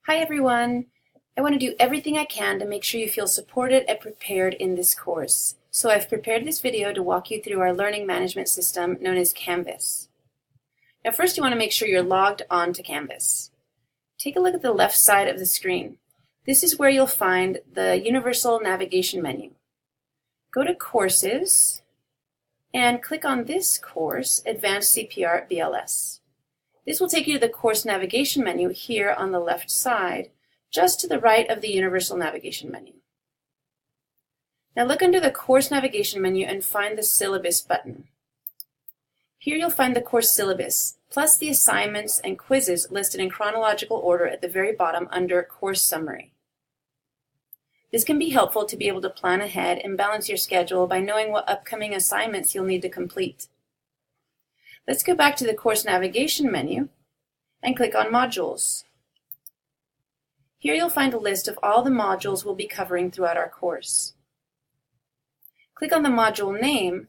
Hi everyone! I want to do everything I can to make sure you feel supported and prepared in this course. So I've prepared this video to walk you through our learning management system known as Canvas. Now first you want to make sure you're logged on to Canvas. Take a look at the left side of the screen. This is where you'll find the Universal Navigation menu. Go to Courses and click on this course, Advanced CPR BLS. This will take you to the course navigation menu here on the left side, just to the right of the Universal Navigation menu. Now look under the course navigation menu and find the syllabus button. Here you'll find the course syllabus, plus the assignments and quizzes listed in chronological order at the very bottom under course summary. This can be helpful to be able to plan ahead and balance your schedule by knowing what upcoming assignments you'll need to complete. Let's go back to the course navigation menu and click on Modules. Here you'll find a list of all the modules we'll be covering throughout our course. Click on the module name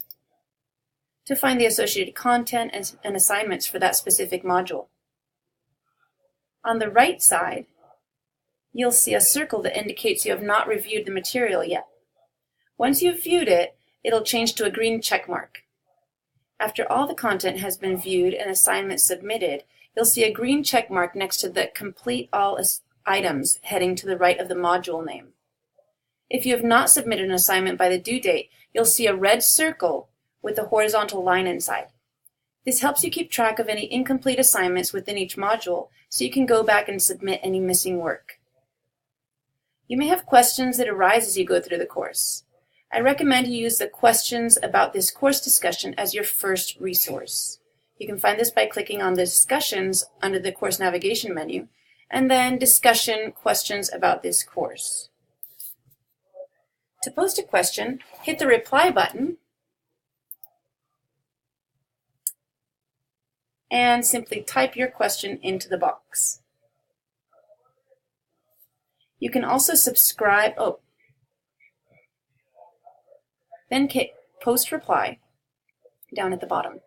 to find the associated content and assignments for that specific module. On the right side, you'll see a circle that indicates you have not reviewed the material yet. Once you've viewed it, it'll change to a green check mark. After all the content has been viewed and assignments submitted, you'll see a green check mark next to the Complete All Items heading to the right of the module name. If you have not submitted an assignment by the due date, you'll see a red circle with a horizontal line inside. This helps you keep track of any incomplete assignments within each module so you can go back and submit any missing work. You may have questions that arise as you go through the course. I recommend you use the questions about this course discussion as your first resource. You can find this by clicking on the discussions under the course navigation menu, and then discussion questions about this course. To post a question, hit the reply button and simply type your question into the box. You can also subscribe, then post reply down at the bottom.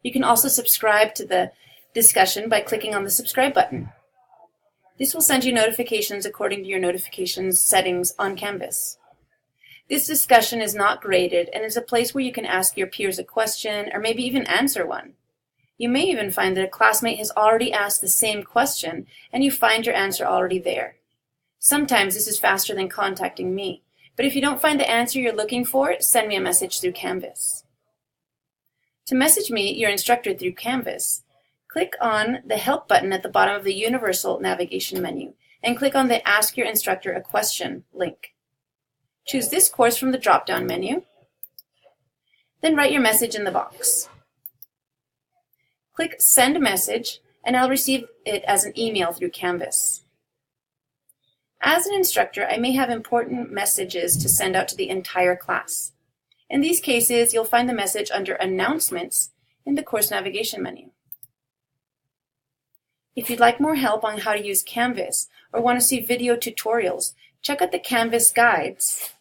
You can also subscribe to the discussion by clicking on the subscribe button. This will send you notifications according to your notifications settings on Canvas. This discussion is not graded and is a place where you can ask your peers a question or maybe even answer one. You may even find that a classmate has already asked the same question and you find your answer already there. Sometimes this is faster than contacting me. But if you don't find the answer you're looking for, send me a message through Canvas. To message me, your instructor, through Canvas, click on the Help button at the bottom of the Universal Navigation menu and click on the Ask Your Instructor a Question link. Choose this course from the drop-down menu, then write your message in the box. Click Send Message and I'll receive it as an email through Canvas. As an instructor, I may have important messages to send out to the entire class. In these cases, you'll find the message under Announcements in the course navigation menu. If you'd like more help on how to use Canvas or want to see video tutorials, check out the Canvas guides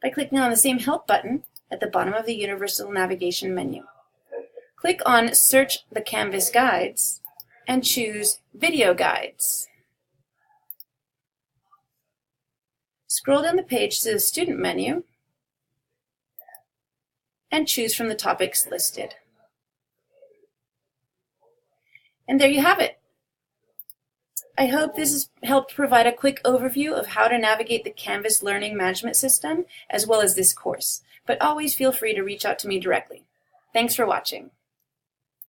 by clicking on the same Help button at the bottom of the Universal Navigation menu. Click on Search the Canvas Guides and choose Video Guides. Scroll down the page to the Student menu and choose from the topics listed. And there you have it. I hope this has helped provide a quick overview of how to navigate the Canvas Learning Management System as well as this course, but always feel free to reach out to me directly. Thanks for watching.